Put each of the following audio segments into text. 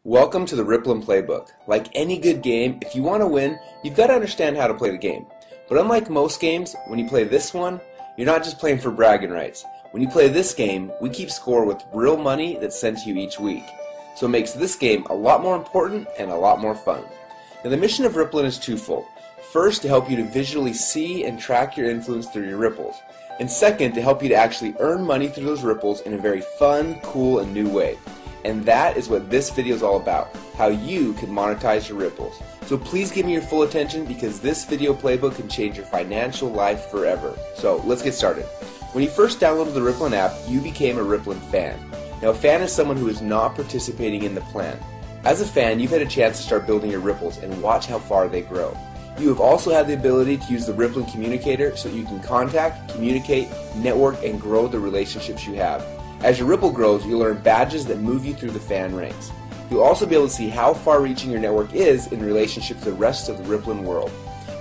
Welcome to the Rippln Playbook. Like any good game, if you want to win, you've got to understand how to play the game. But unlike most games, when you play this one, you're not just playing for bragging rights. When you play this game, we keep score with real money that's sent to you each week. So it makes this game a lot more important and a lot more fun. Now the mission of Rippln is twofold. First, to help you to visually see and track your influence through your ripples. And second, to help you to actually earn money through those ripples in a very fun, cool, and new way. And that is what this video is all about, how you can monetize your ripples. So please give me your full attention because this video playbook can change your financial life forever. So let's get started. When you first downloaded the Rippln app, you became a Rippln fan. Now a fan is someone who is not participating in the plan. As a fan, you've had a chance to start building your ripples and watch how far they grow. You have also had the ability to use the Rippln communicator so you can contact, communicate, network, and grow the relationships you have. As your Ripple grows, you'll earn badges that move you through the fan ranks. You'll also be able to see how far-reaching your network is in relationship to the rest of the Rippln world.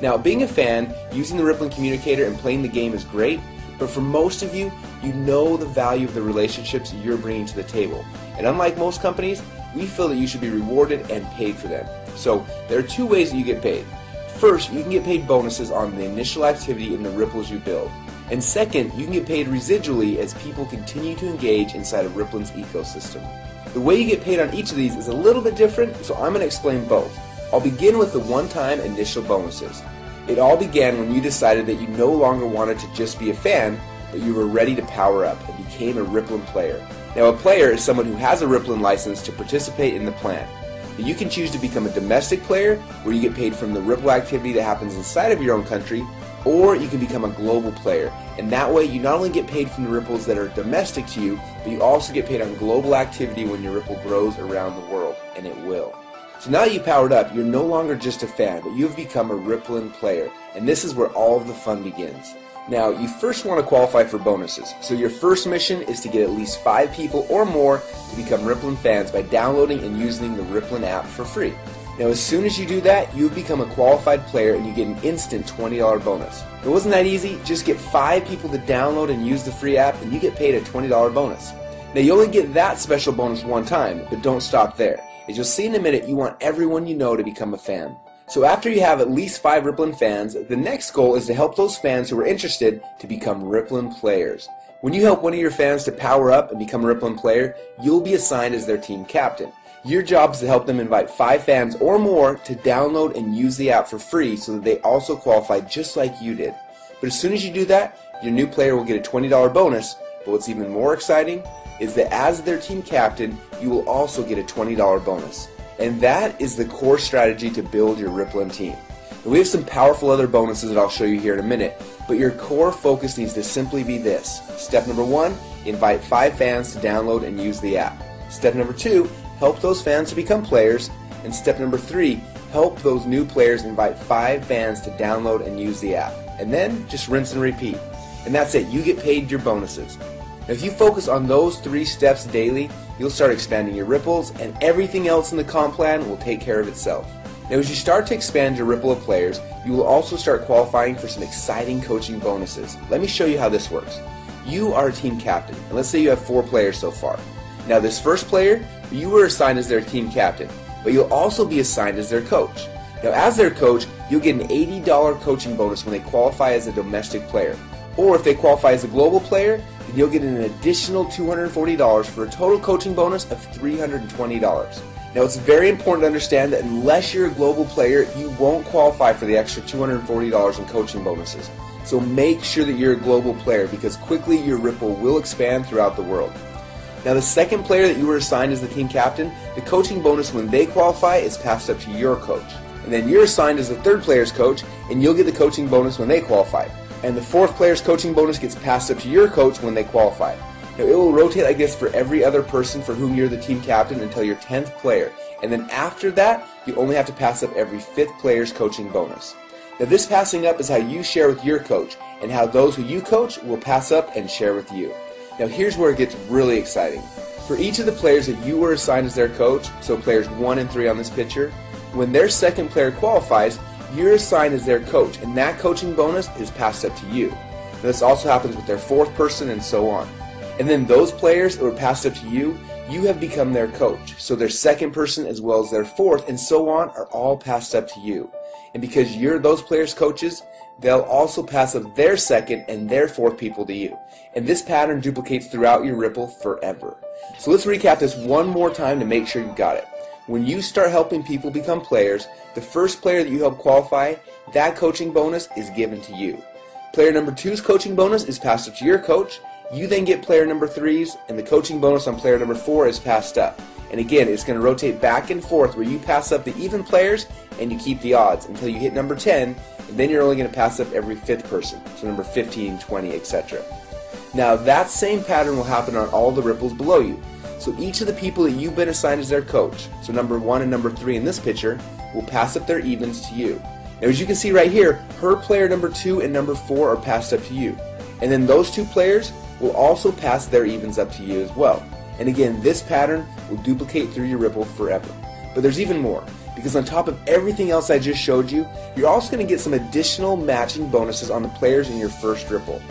Now, being a fan, using the Rippln communicator and playing the game is great, but for most of you, you know the value of the relationships you're bringing to the table. And unlike most companies, we feel that you should be rewarded and paid for them. So, there are two ways that you get paid. First, you can get paid bonuses on the initial activity in the ripples you build. And second, you can get paid residually as people continue to engage inside of Rippln's ecosystem. The way you get paid on each of these is a little bit different, so I'm going to explain both. I'll begin with the one-time initial bonuses. It all began when you decided that you no longer wanted to just be a fan, but you were ready to power up and became a Rippln player. Now a player is someone who has a Rippln license to participate in the plan. You can choose to become a domestic player, where you get paid from the Ripple activity that happens inside of your own country, or you can become a global player, and that way you not only get paid from the ripples that are domestic to you, but you also get paid on global activity when your ripple grows around the world, and it will. So now that you've powered up, you're no longer just a fan, but you've become a Rippln player, and this is where all of the fun begins. Now, you first want to qualify for bonuses, so your first mission is to get at least 5 people or more to become Rippln fans by downloading and using the Rippln app for free. Now as soon as you do that, you become a qualified player and you get an instant $20 bonus. It wasn't that easy, just get 5 people to download and use the free app and you get paid a $20 bonus. Now you only get that special bonus one time, but don't stop there. As you'll see in a minute, you want everyone you know to become a fan. So after you have at least 5 Rippln fans, the next goal is to help those fans who are interested to become Rippln players. When you help one of your fans to power up and become a Rippln player, you'll be assigned as their team captain. Your job is to help them invite 5 fans or more to download and use the app for free so that they also qualify just like you did. But as soon as you do that, your new player will get a $20 bonus, but what's even more exciting is that as their team captain, you will also get a $20 bonus. And that is the core strategy to build your Rippln team. And we have some powerful other bonuses that I'll show you here in a minute, but your core focus needs to simply be this. Step number 1, invite 5 fans to download and use the app. Step number 2, help those fans to become players, and step number 3, help those new players invite 5 fans to download and use the app. And then just rinse and repeat. And that's it, you get paid your bonuses. Now, if you focus on those 3 steps daily, you'll start expanding your ripples and everything else in the comp plan will take care of itself. Now as you start to expand your ripple of players, you will also start qualifying for some exciting coaching bonuses. Let me show you how this works. You are a team captain, and let's say you have 4 players so far. Now this first player, you were assigned as their team captain, but you'll also be assigned as their coach. Now as their coach, you'll get an $80 coaching bonus when they qualify as a domestic player. Or if they qualify as a global player, then you'll get an additional $240 for a total coaching bonus of $320. Now it's very important to understand that unless you're a global player, you won't qualify for the extra $240 in coaching bonuses. So make sure that you're a global player because quickly your ripple will expand throughout the world. Now the second player that you were assigned as the team captain, the coaching bonus when they qualify is passed up to your coach. And then you're assigned as the third player's coach and you'll get the coaching bonus when they qualify. And the fourth player's coaching bonus gets passed up to your coach when they qualify. Now it will rotate like this for every other person for whom you're the team captain until your 10th player. And then after that, you only have to pass up every 5th player's coaching bonus. Now this passing up is how you share with your coach and how those who you coach will pass up and share with you. Now here's where it gets really exciting. For each of the players that you were assigned as their coach, so players 1 and 3 on this picture, when their second player qualifies, you're assigned as their coach, and that coaching bonus is passed up to you. Now, this also happens with their 4th person and so on. And then those players that were passed up to you, you have become their coach. So their second person as well as their fourth and so on are all passed up to you. And because you're those players' coaches, they'll also pass up their second and their fourth people to you. And this pattern duplicates throughout your Ripple forever. So let's recap this one more time to make sure you got it. When you start helping people become players, the first player that you help qualify, that coaching bonus is given to you. Player number 2's coaching bonus is passed up to your coach. You then get player number 3's, and the coaching bonus on player number 4 is passed up. And again, it's going to rotate back and forth where you pass up the even players and you keep the odds until you hit number 10, and then you're only going to pass up every 5th person, so number 15, 20, etc. Now that same pattern will happen on all the ripples below you. So each of the people that you've been assigned as their coach, so number 1 and number 3 in this picture, will pass up their evens to you. Now as you can see right here, her player number 2 and number 4 are passed up to you. And then those two players will also pass their evens up to you as well. And again, this pattern will duplicate through your Ripple forever. But there's even more, because on top of everything else I just showed you, you're also going to get some additional matching bonuses on the players in your first Ripple.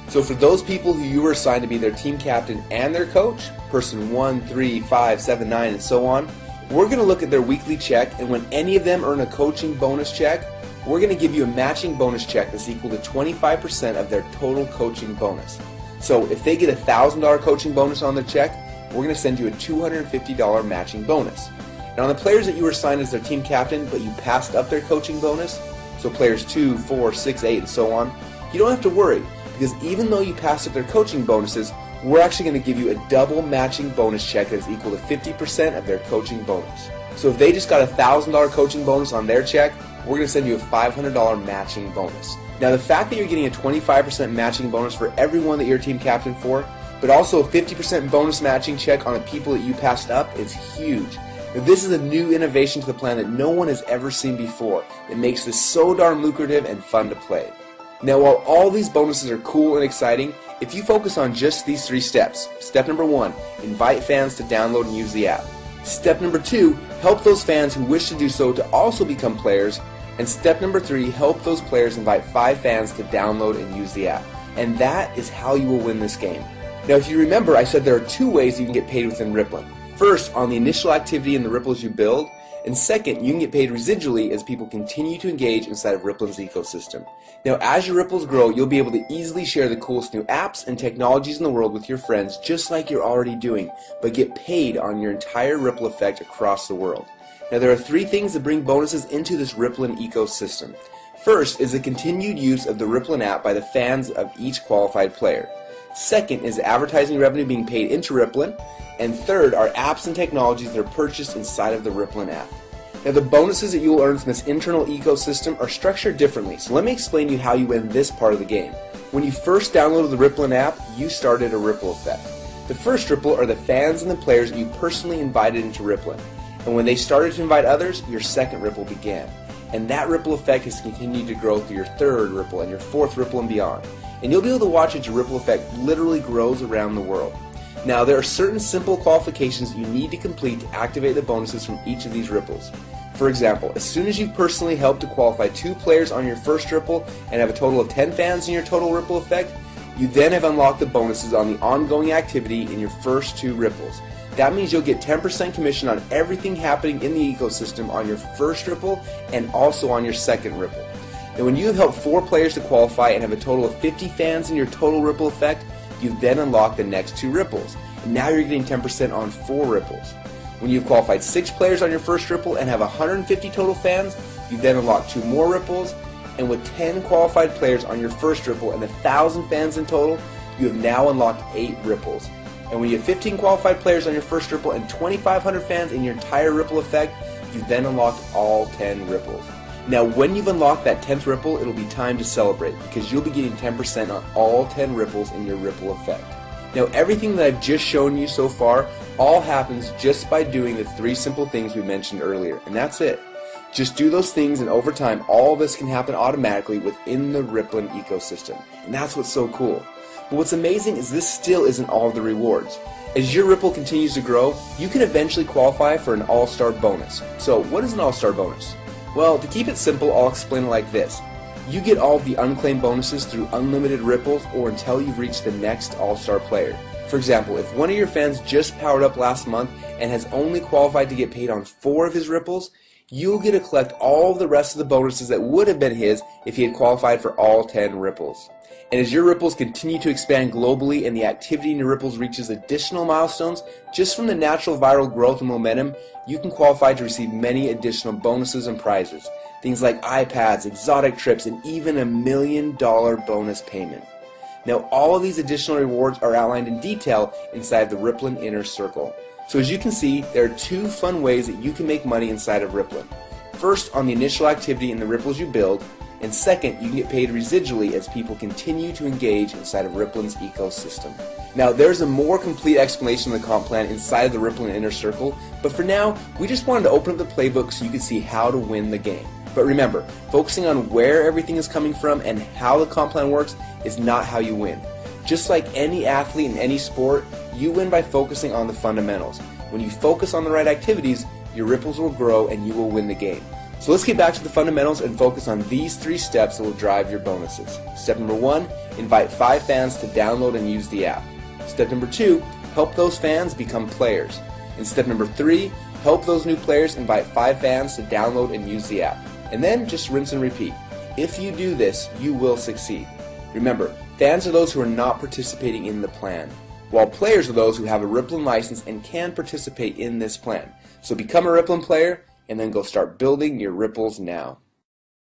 So for those people who you were assigned to be their team captain and their coach, person 1, 3, 5, 7, 9, and so on, we're going to look at their weekly check, and when any of them earn a coaching bonus check, we're going to give you a matching bonus check that's equal to 25% of their total coaching bonus. So if they get a $1,000 coaching bonus on their check, we're going to send you a $250 matching bonus. And on the players that you were assigned as their team captain, but you passed up their coaching bonus, so players 2, 4, 6, 8, and so on, you don't have to worry, because even though you passed up their coaching bonuses, we're actually going to give you a double matching bonus check that is equal to 50% of their coaching bonus. So if they just got a $1,000 coaching bonus on their check, we're going to send you a $500 matching bonus. Now the fact that you're getting a 25% matching bonus for everyone that you're team captain for, but also a 50% bonus matching check on the people that you passed up is huge. Now, this is a new innovation to the plan that no one has ever seen before. It makes this so darn lucrative and fun to play. Now while all these bonuses are cool and exciting, if you focus on just these 3 steps, step number 1, invite fans to download and use the app. Step number 2, help those fans who wish to do so to also become players. And step number 3, help those players invite 5 fans to download and use the app. And that is how you will win this game. Now if you remember, I said there are 2 ways you can get paid within Rippln. First, on the initial activity in the ripples you build, and second, you can get paid residually as people continue to engage inside of Rippln's ecosystem. Now as your ripples grow, you'll be able to easily share the coolest new apps and technologies in the world with your friends, just like you're already doing, but get paid on your entire ripple effect across the world. Now there are 3 things that bring bonuses into this Rippln ecosystem. First is the continued use of the Rippln app by the fans of each qualified player. Second is advertising revenue being paid into Rippln. And third are apps and technologies that are purchased inside of the Rippln app. Now the bonuses that you will earn from this internal ecosystem are structured differently, so let me explain to you how you win this part of the game. When you first downloaded the Rippln app, you started a ripple effect. The first ripple are the fans and the players that you personally invited into Rippln. And when they started to invite others, your second ripple began. And that ripple effect has continued to grow through your third ripple and your fourth ripple and beyond. And you'll be able to watch as your ripple effect literally grows around the world. Now there are certain simple qualifications you need to complete to activate the bonuses from each of these ripples. For example, as soon as you've personally helped to qualify 2 players on your first ripple and have a total of 10 fans in your total ripple effect, you then have unlocked the bonuses on the ongoing activity in your first 2 ripples. That means you'll get 10% commission on everything happening in the ecosystem on your first ripple and also on your second ripple. And when you have helped 4 players to qualify and have a total of 50 fans in your total ripple effect, you've then unlocked the next 2 ripples. And now you're getting 10% on 4 ripples. When you've qualified 6 players on your first ripple and have 150 total fans, you've then unlocked 2 more ripples. And with 10 qualified players on your first ripple and 1,000 fans in total, you have now unlocked 8 ripples. And when you have 15 qualified players on your first ripple and 2,500 fans in your entire ripple effect, you've then unlocked all 10 ripples. Now when you've unlocked that 10th ripple, it'll be time to celebrate, because you'll be getting 10% on all 10 ripples in your ripple effect. Now everything that I've just shown you so far all happens just by doing the 3 simple things we mentioned earlier, and that's it. Just do those things, and over time all this can happen automatically within the Rippln ecosystem, and that's what's so cool. But what's amazing is this still isn't all of the rewards. As your Ripple continues to grow, you can eventually qualify for an all-star bonus. So what is an all-star bonus? Well, to keep it simple, I'll explain it like this. You get all of the unclaimed bonuses through unlimited ripples or until you've reached the next all-star player. For example, if one of your fans just powered up last month and has only qualified to get paid on 4 of his ripples, you'll get to collect all of the rest of the bonuses that would have been his if he had qualified for all 10 ripples. And as your ripples continue to expand globally and the activity in your ripples reaches additional milestones, just from the natural viral growth and momentum, you can qualify to receive many additional bonuses and prizes. Things like iPads, exotic trips, and even $1 million bonus payment. Now, all of these additional rewards are outlined in detail inside the Rippln Inner Circle. So as you can see, there are 2 fun ways that you can make money inside of Rippln. First, on the initial activity in the ripples you build, and second, you can get paid residually as people continue to engage inside of Rippln's ecosystem. Now, there's a more complete explanation of the comp plan inside of the Rippln Inner Circle, but for now, we just wanted to open up the playbook so you could see how to win the game. But remember, focusing on where everything is coming from and how the comp plan works is not how you win. Just like any athlete in any sport, you win by focusing on the fundamentals. When you focus on the right activities, your ripples will grow and you will win the game. So let's get back to the fundamentals and focus on these 3 steps that will drive your bonuses. Step number 1, invite 5 fans to download and use the app. Step number 2, help those fans become players. And step number 3, help those new players invite 5 fans to download and use the app. And then just rinse and repeat. If you do this, you will succeed. Remember, fans are those who are not participating in the plan, while players are those who have a Rippln license and can participate in this plan. So become a Rippln player, and then go start building your ripples now.